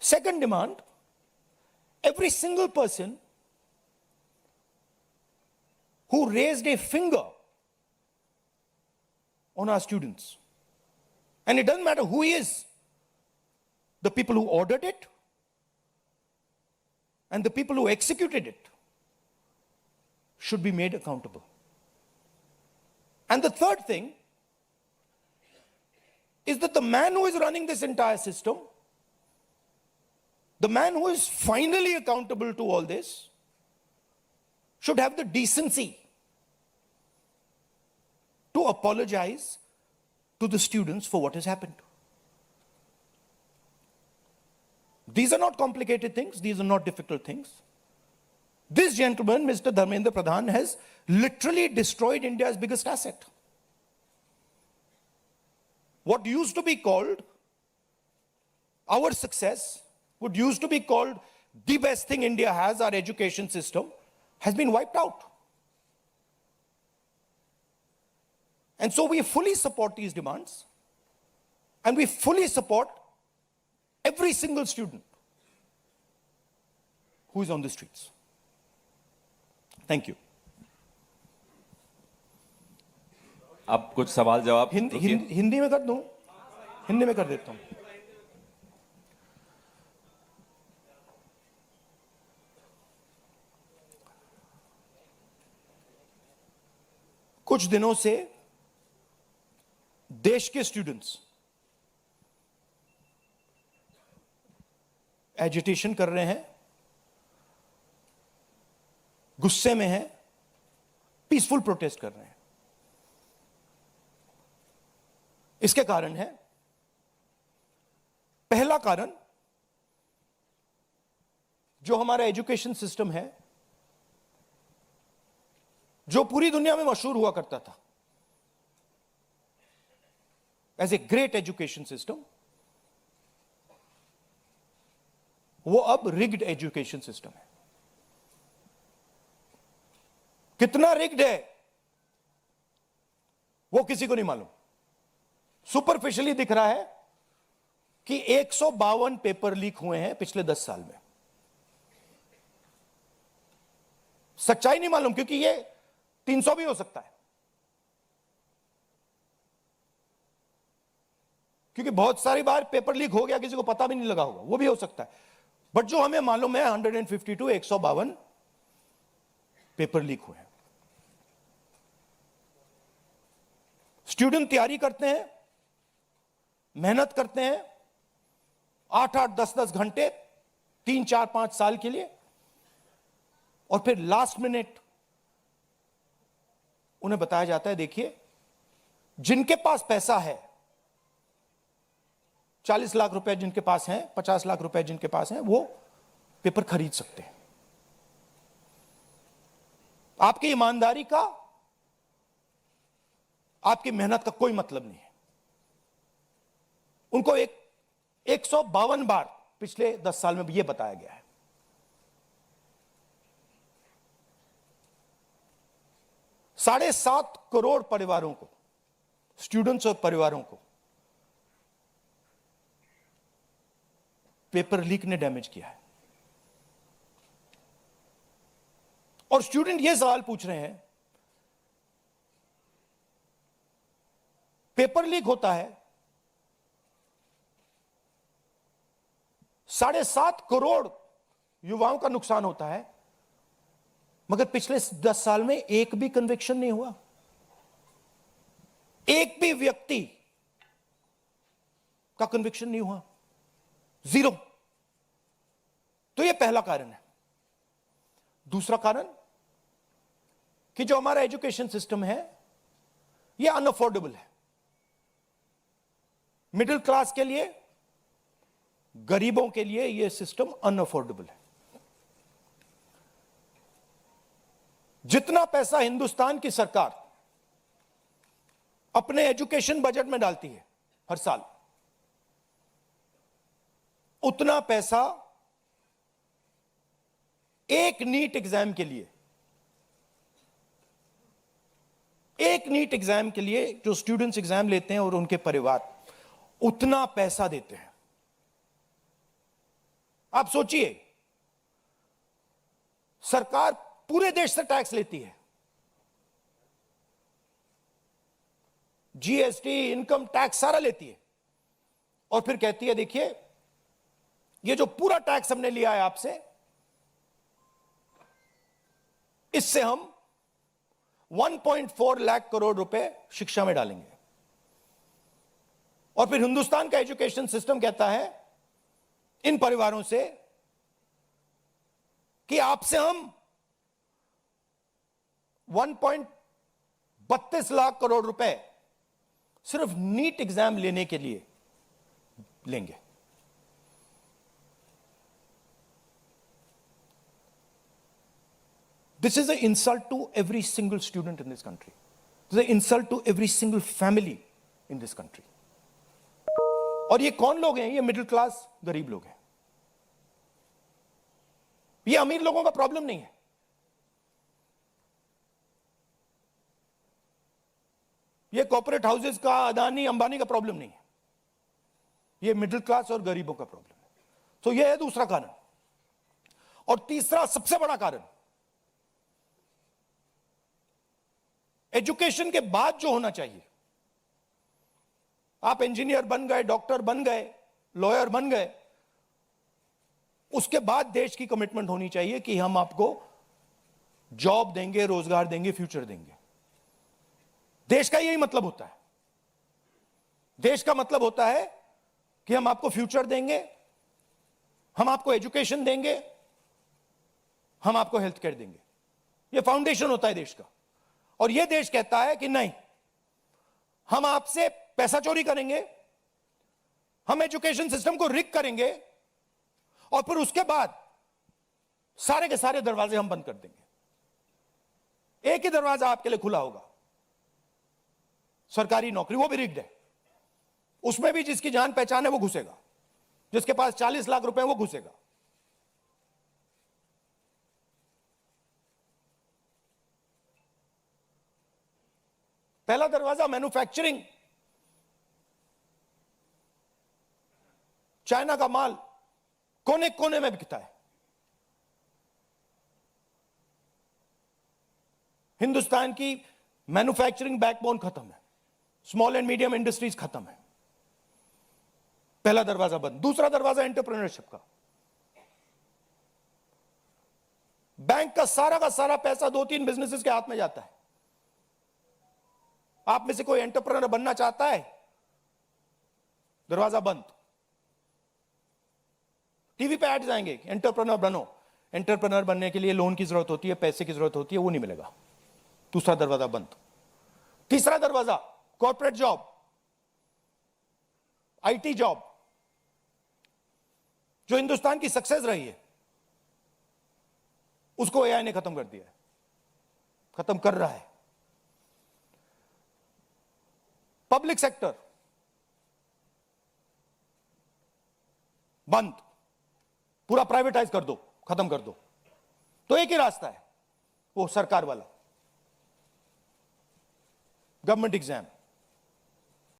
Second demand, every single person who raised a finger on our students, and it doesn't matter who he is, the people who ordered it and the people who executed it should be made accountable. And the third thing is that the man who is running this entire system, the man who is finally accountable to all this, should have the decency to apologize to the students for what has happened. These are not complicated things. These are not difficult things. This gentleman, Mr. Dharmendra Pradhan, has literally destroyed India's biggest asset. What used to be called our success, what used to be called the best thing India has, our education system, has been wiped out. And so we fully support these demands, and we fully support every single student who is on the streets. Thank you. अब कुछ सवाल जवाब हिंदी में कर दूं? हिंदी में कर देता हूं. कुछ दिनों से देश के स्टूडेंट्स एजिटेशन कर रहे हैं, गुस्से में हैं, पीसफुल प्रोटेस्ट कर रहे हैं. इसके कारण है, पहला कारण, जो हमारा एजुकेशन सिस्टम है, जो पूरी दुनिया में मशहूर हुआ करता था as a great education system, वो अब रिग्ड एजुकेशन सिस्टम है. कितना रिग्ड है वो किसी को नहीं मालूम. सुपरफिशियली दिख रहा है कि 152 पेपर लीक हुए हैं पिछले 10 साल में. सच्चाई नहीं मालूम, क्योंकि ये 300 भी हो सकता है, क्योंकि बहुत सारी बार पेपर लीक हो गया, किसी को पता भी नहीं लगा होगा, वो भी हो सकता है. बट जो हमें मालूम है 152 152 पेपर लीक हुए हैं. स्टूडेंट तैयारी करते हैं, मेहनत करते हैं 8-8 10-10 घंटे 3-4-5 साल के लिए, और फिर लास्ट मिनट उन्हें बताया जाता है, देखिए जिनके पास पैसा है, 40 लाख रुपए जिनके पास हैं, 50 लाख रुपए जिनके पास हैं, वो पेपर खरीद सकते हैं. आपकी ईमानदारी का, आपकी मेहनत का कोई मतलब नहीं है. उनको 152 बार पिछले 10 साल में भी यह बताया गया है. $7.5 करोड़ परिवारों को, स्टूडेंट्स और परिवारों को पेपर लीक ने डैमेज किया है. और स्टूडेंट यह सवाल पूछ रहे हैं, पेपर लीक होता है, 7.5 करोड़ युवाओं का नुकसान होता है, मगर पिछले 10 साल में एक भी कन्विक्शन नहीं हुआ, एक भी व्यक्ति का कन्विक्शन नहीं हुआ, 0. तो यह पहला कारण है. दूसरा कारण कि जो हमारा एजुकेशन सिस्टम है यह अनअफोर्डेबल है. मिडिल क्लास के लिए, गरीबों के लिए यह सिस्टम अनअफोर्डेबल है. जितना पैसा हिंदुस्तान की सरकार अपने एजुकेशन बजट में डालती है हर साल, उतना पैसा एक नीट एग्जाम के लिए, एक नीट एग्जाम के लिए जो स्टूडेंट्स एग्जाम लेते हैं और उनके परिवार, उतना पैसा देते हैं. आप सोचिए, सरकार पूरे देश से टैक्स लेती है, जीएसटी, इनकम टैक्स सारा लेती है, और फिर कहती है देखिए ये जो पूरा टैक्स हमने लिया है आपसे, इससे हम 1.4 लाख करोड़ रुपए शिक्षा में डालेंगे। और फिर हिंदुस्तान का एजुकेशन सिस्टम कहता है इन परिवारों से कि आपसे हम 1.32 लाख करोड़ रुपए सिर्फ नीट एग्जाम लेने के लिए लेंगे। This is an insult to every single student in this country. This is an insult to every single family in this country. और ये कौन लोग हैं? ये मिडिल क्लास गरीब लोग हैं। ये अमीर लोगों का प्रॉब्लम नहीं है। ये कॉर्पोरेट हाउसेस का, अदानी अंबानी का प्रॉब्लम नहीं है। ये मिडिल क्लास और गरीबों का प्रॉब्लम है। तो ये है दूसरा कारण। और तीसरा सबसे बड़ा कारण, एजुकेशन के बाद जो होना चाहिए, आप इंजीनियर बन गए, डॉक्टर बन गए, लॉयर बन गए, उसके बाद देश की कमिटमेंट होनी चाहिए कि हम आपको जॉब देंगे, रोजगार देंगे, फ्यूचर देंगे। देश का यही मतलब होता है। देश का मतलब होता है कि हम आपको फ्यूचर देंगे, हम आपको एजुकेशन देंगे, हम आपको हेल्थ केयर देंगे। यह फाउंडेशन होता है देश का। और यह देश कहता है कि नहीं, हम आपसे पैसा चोरी करेंगे, हम एजुकेशन सिस्टम को रिग करेंगे, और फिर उसके बाद सारे के सारे दरवाजे हम बंद कर देंगे। एक ही दरवाजा आपके लिए खुला होगा, सरकारी नौकरी, वो भी रिग्ड है। उसमें भी जिसकी जान पहचान है वो घुसेगा, जिसके पास 40 लाख रुपए वो घुसेगा। पहला दरवाजा मैन्युफैक्चरिंग, चाइना का माल कोने कोने में बिकता है। हिंदुस्तान की मैन्युफैक्चरिंग बैकबोन खत्म है, स्मॉल एंड मीडियम इंडस्ट्रीज खत्म है। पहला दरवाजा बंद। दूसरा दरवाजा एंटरप्रेन्योरशिप का। बैंक का सारा पैसा 2-3 बिजनेसेस के हाथ में जाता है। आप में से कोई एंटरप्रेन्योर बनना चाहता है, दरवाजा बंद। टीवी पे एड्स आएंगे, एंटरप्रेन्योर बनो। एंटरप्रेन्योर बनने के लिए लोन की जरूरत होती है, पैसे की जरूरत होती है, वो नहीं मिलेगा। दूसरा दरवाजा बंद। तीसरा दरवाजा कॉर्पोरेट जॉब, आईटी जॉब, जो हिंदुस्तान की सक्सेस रही है, उसको एआई ने खत्म कर दिया है, खत्म कर रहा है। पब्लिक सेक्टर बंद, पूरा प्राइवेटाइज कर दो, खत्म कर दो। तो एक ही रास्ता है, वो सरकार वाला, गवर्नमेंट एग्जाम।